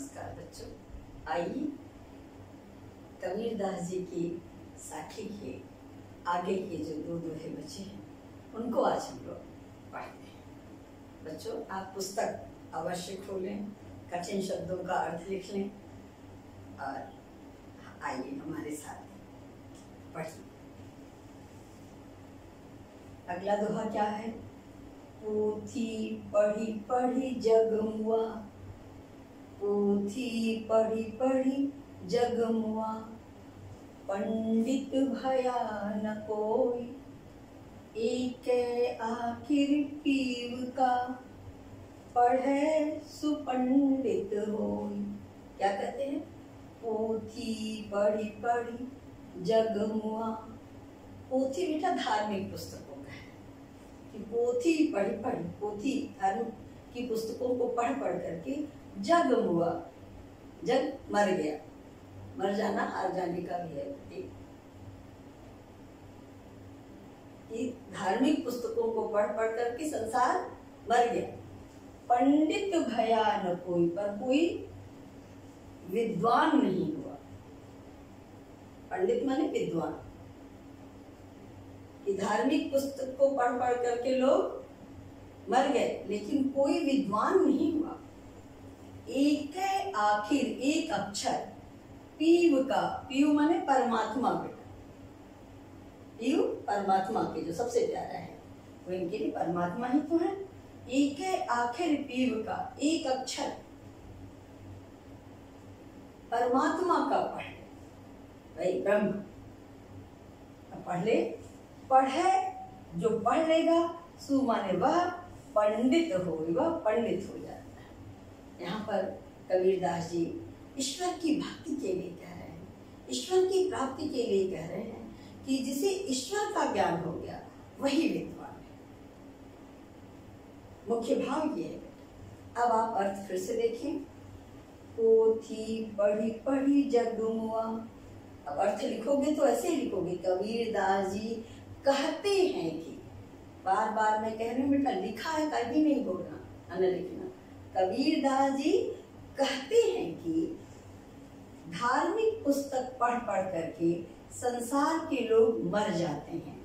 नमस्कार बच्चों। आइए कबीरदास जी की साखी के आगे के जो दो दोहे बचे हैं उनको आज हम लोग पढ़ते हैं। बच्चों, आप पुस्तक अवश्य खोलें, कठिन शब्दों का अर्थ लिख लें और आइए हमारे साथ पढ़िए। अगला दोहा क्या है? पोथी पढ़ी पढ़ी जग मुआ, पोथी पढ़ी पढ़ी जग मुआ, पंडित भया न कोई, एक आखिर पीव का, पढ़े सुपंडित होई। क्या कहते हैं? पोथी पढ़ी पढ़ी जग मुआ। पोथी बेटा धार्मिक पुस्तकों का है कि पोथी पढ़ी पढ़ी, पोथी धर्म की पुस्तकों को पढ़ पढ़ करके जग मुआ, जग मर गया। मर जाना हार जाने का भी है कि धार्मिक पुस्तकों को पढ़ पढ़ करके संसार मर गया। पंडित भया न कोई, पर कोई विद्वान नहीं हुआ। पंडित माने विद्वान, कि धार्मिक पुस्तक को पढ़ पढ़ करके लोग मर गए लेकिन कोई विद्वान नहीं हुआ। एक आखिर, एक अक्षर, पीव का, पीव माने परमात्मा बेटा, पीव परमात्मा के जो सबसे प्यारा है वो इनके लिए परमात्मा ही तो है। एक आखिर पीव का, एक अक्षर परमात्मा का पढ़े, भाई ब्रह्म पढ़ ले, पढ़े जो पढ़ लेगा सु माने वह पंडित हो, वह पंडित हो जाता है। यहाँ पर कबीरदास जी ईश्वर की भक्ति के लिए कह रहे हैं, ईश्वर की प्राप्ति के लिए कह रहे हैं कि जिसे ईश्वर का ज्ञान हो गया वही विद्वान है। मुख्य भाव ये है। अब आप अर्थ फिर से देखें। पोथी पढ़ी पढ़ी जग मुआ। अब अर्थ लिखोगे तो ऐसे लिखोगे, कबीरदास जी कहते हैं कि, बार बार मैं कह रही हूँ बेटा, लिखा है कभी नहीं बोलना, न लिखना। कबीरदास जी कहते हैं कि धार्मिक पुस्तक पढ़ पढ़ करके संसार के लोग मर जाते हैं,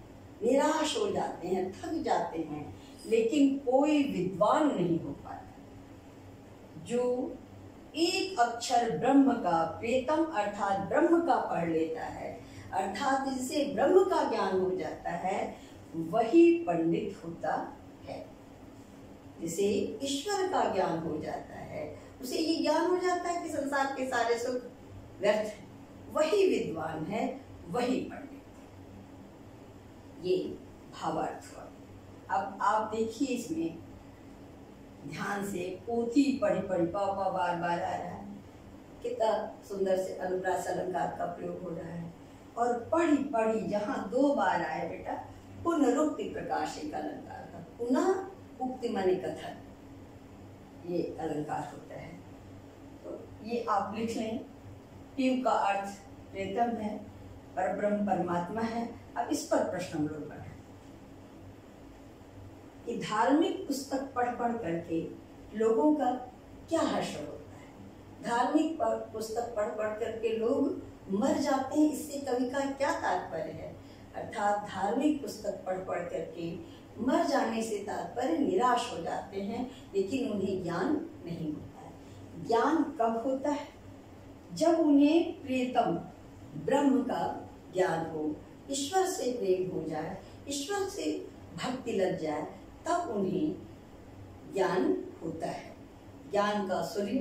निराश हो जाते हैं, थक जाते हैं, लेकिन कोई विद्वान नहीं हो पाता। जो एक अक्षर ब्रह्म का, प्रेतम अर्थात ब्रह्म का पढ़ लेता है, अर्थात जिसे ब्रह्म का ज्ञान हो जाता है, वही पंडित होता है। जिसे ईश्वर का ज्ञान हो जाता है, उसे ये ज्ञान हो जाता है कि संसार के सारे सुख व्यर्थ है, वही विद्वान है, वही पंडित है। ये भावार्थ हुआ। अब आप देखिए इसमें ध्यान से, पोथी पढ़ी पढ़ी, पापा बार बार आ रहा है, कितना सुंदर से अनुप्रास अलंकार का प्रयोग हो रहा है। और पढ़ी पढ़ी जहाँ दो बार आए बेटा, पुनरुक्ति प्रकाश एक अलंकार का, पुनः उक्ति माने कथन, ये अलंकार होता है। तो ये आप लिख लें। पीव का अर्थ प्रेतम है, परब्रह्म परमात्मा है। अब इस पर प्रश्न हम लोग पढ़ें कि धार्मिक पुस्तक पढ़ पढ़ करके लोगों का क्या हर्ष होता है। धार्मिक पुस्तक पढ़ पढ़ करके लोग मर जाते हैं, इससे कवि का क्या तात्पर्य है? अर्थात धार्मिक पुस्तक पढ़ पढ़ करके मर जाने से तात्पर्य निराश हो जाते हैं, लेकिन उन्हें ज्ञान नहीं होता है। ज्ञान कब होता है? जब उन्हें प्रियतम ब्रह्म का ज्ञान हो, ईश्वर से प्रेम हो जाए, ईश्वर से भक्ति लग जाए, तब उन्हें ज्ञान होता है। ज्ञान का सूर्य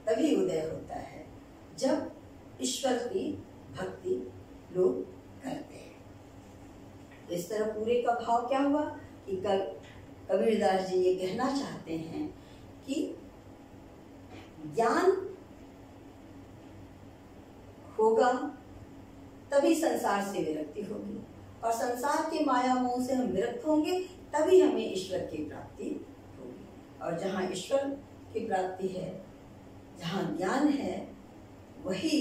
तभी उदय होता है जब ईश्वर की भक्ति लोग करते हैं। तो इस तरह पूरे का भाव क्या हुआ कि कबीरदास जी ये कहना चाहते हैं कि ज्ञान होगा तभी संसार से विरक्ति होगी, और संसार के माया मोह से हम विरक्त होंगे तभी हमें ईश्वर की प्राप्ति होगी। और जहाँ ईश्वर की प्राप्ति है, जहाँ ज्ञान है, वही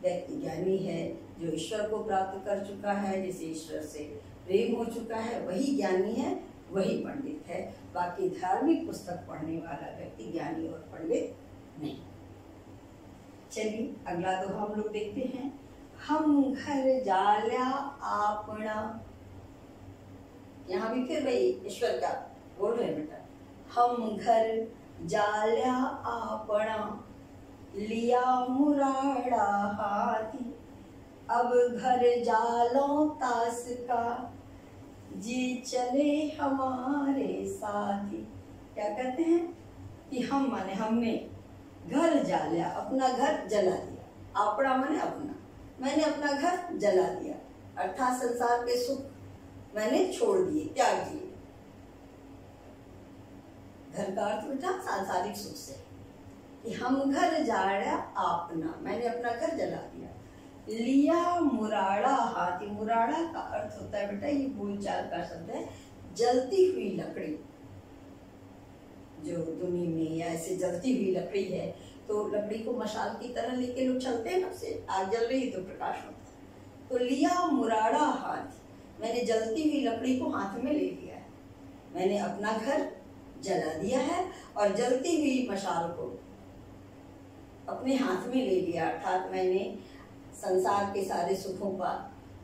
व्यक्ति ज्ञानी है। जो ईश्वर को प्राप्त कर चुका है, जिसे ईश्वर से प्रेम हो चुका है, वही ज्ञानी है, वही पंडित है, बाकी धार्मिक पुस्तक पढ़ने वाला व्यक्ति ज्ञानी और पंडित नहीं। चलिए अगला दोहा हम लोग देखते हैं। हम घर जाल्या आपना, यहाँ भी फिर वही ईश्वर का बोल रहे बेटा। हम घर जाल्या आपना, लिया मुराड़ा हाथी, अब घर जालों तास का, जी चले हमारे साथी। क्या कहते हैं कि हम माने हमने घर जालिया, अपना घर जला दिया। आपड़ा माने अपना, मैंने अपना घर जला दिया, अर्थात संसार के सुख मैंने छोड़ दिए, त्याग दिए। घर का अर्थ बेटा सांसारिक सुख से, कि हम घर जाड़ा आपना, मैंने अपना घर जला दिया। लिया मुराड़ा हाथी, मुराड़ा का अर्थ होता है बेटा, ये बोलचाल का शब्द है, जलती हुई लकड़ी। जो दुनिया में या ऐसे जलती हुई लकड़ी है तो लकड़ी को मशाल की तरह लेके लोग चलते हैं ना, उससे आग जल रही तो प्रकाश होता है। तो लिया मुराड़ा हाथी, मैंने जलती हुई लकड़ी को हाथ में ले लिया है, मैंने अपना घर जला दिया है और जलती हुई मशाल को अपने हाथ में ले लिया, अर्थात मैंने संसार के सारे सुखों का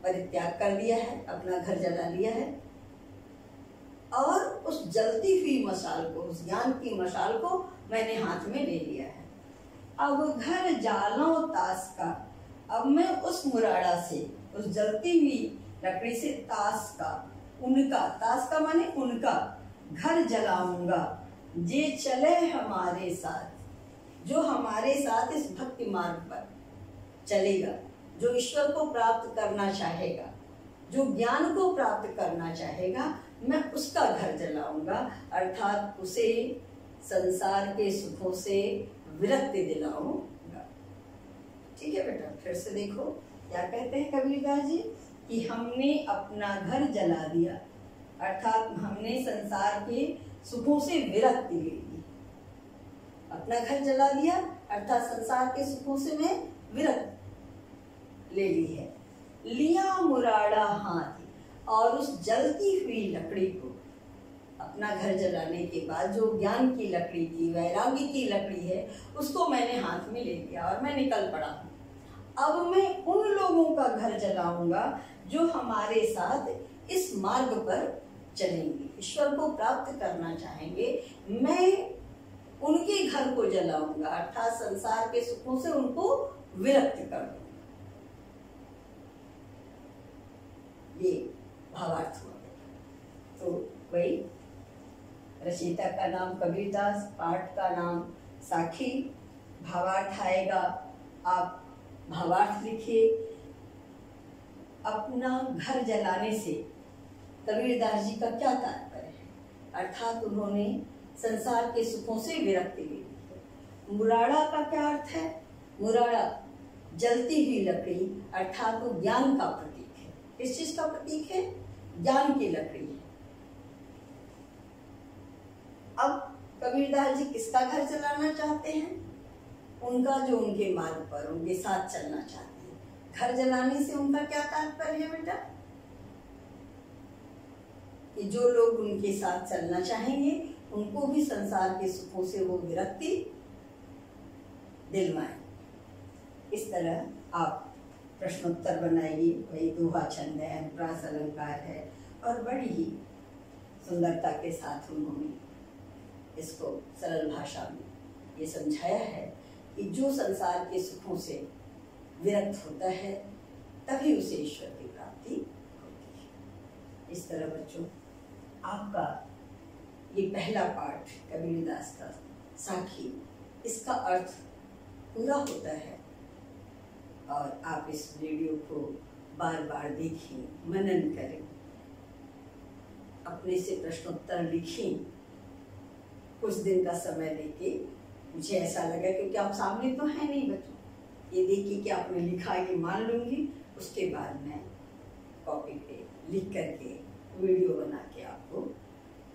परित्याग कर दिया है, अपना घर जला लिया है और उस जलती हुई मशाल को, उस ज्ञान की मशाल को मैंने हाथ में ले लिया है। अब घर जालों तास का, अब मैं उस मुराड़ा से, उस जलती हुई लकड़ी से तास का, उनका, तास का माने उनका घर जलाऊंगा, जे चले हमारे साथ, जो हमारे साथ इस भक्ति मार्ग पर चलेगा, जो ईश्वर को प्राप्त करना चाहेगा, जो ज्ञान को प्राप्त करना चाहेगा, मैं उसका घर जलाऊंगा, अर्थात उसे संसार के सुखों से विरक्ति दिलाऊंगा। ठीक है बेटा, फिर से देखो क्या कहते हैं कबीरदास जी, कि हमने अपना घर जला दिया, अर्थात हमने संसार के सुखों से विरक्ति ले ली। अपना घर जला दिया अर्थात संसार के सुखों से मैं विरक्ति ले ली है। लिया मुराड़ा हाथी, और उस जलती हुई लकड़ी को, अपना घर जलाने के बाद जो ज्ञान की लकड़ी थी, वैराग्य की लकड़ी है, उसको मैंने हाथ में ले लिया और मैं निकल पड़ा हूँ। अब मैं उन लोगों का घर जलाऊंगा जो हमारे साथ इस मार्ग पर चलेंगे, ईश्वर को प्राप्त करना चाहेंगे। मैं उनके घर को जलाऊंगा, अर्थात संसार के सुखों से उनको विरक्त कर दूंगा। ये भावार्थ हुआ। तो वही रचयिता का नाम कबीरदास, पाठ का नाम साखी, भावार्थ आएगा, आप भावार्थ लिखिए। अपना घर जलाने से कबीरदास जी का क्या तात्पर्य है, अर्थात उन्होंने संसार के सुखों से विरक्ति ले ली है। मुराड़ा का क्या अर्थ है, मुराड़ा जलती हुई लकड़ी, अर्थात वो ज्ञान का प्रतीक है। किस चीज का प्रतीक है, ज्ञान की लकड़ी है। अब कबीरदास जी किसका घर जलाना चाहते हैं, उनका जो उनके मार्ग पर उनके साथ चलना चाहते हैं। घर जलाने से उनका क्या तात्पर्य है बेटा, कि जो लोग उनके साथ चलना चाहेंगे उनको भी संसार के सुखों से वो विरक्ति दिलवाएं। इस तरह आप प्रश्नोत्तर बनाइए, वही दोहा छंद है, अनुप्रास अलंकार है, और बड़ी ही सुंदरता के साथ उन्होंने इसको सरल भाषा में ये समझाया है कि जो संसार के सुखों से विरक्त होता है तभी उसे ईश्वर की प्राप्ति होती है। इस तरह बच्चों, आपका ये पहला पाठ कबीरदास का साखी, इसका अर्थ पूरा होता है। और आप इस वीडियो को बार बार देखें, मनन करें, अपने से प्रश्नोत्तर लिखें, कुछ दिन का समय लेके। मुझे ऐसा लगा क्योंकि आप सामने तो है नहीं बच्चों, ये देखिए कि आपने लिखा, ये मान लूंगी, उसके बाद मैं कॉपी पे लिख करके वीडियो बना के आपको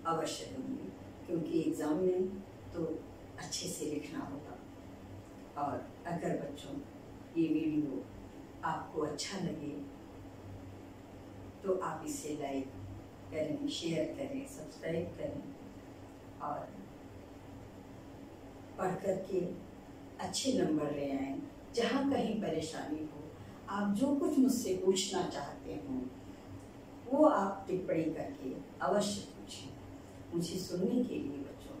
अवश्य दूंगी, क्योंकि एग्जाम में तो अच्छे से लिखना होगा। और अगर बच्चों ये वीडियो आपको अच्छा लगे तो आप इसे लाइक करें, शेयर करें, सब्सक्राइब करें और पढ़ कर के अच्छे नंबर ले आएँ। जहाँ कहीं परेशानी हो, आप जो कुछ मुझसे पूछना चाहते हो वो आप टिप्पणी करके अवश्य पूछें। मुझे सुनने के लिए बच्चों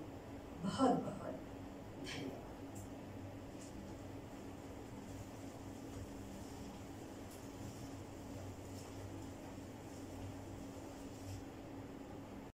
बहुत बहुत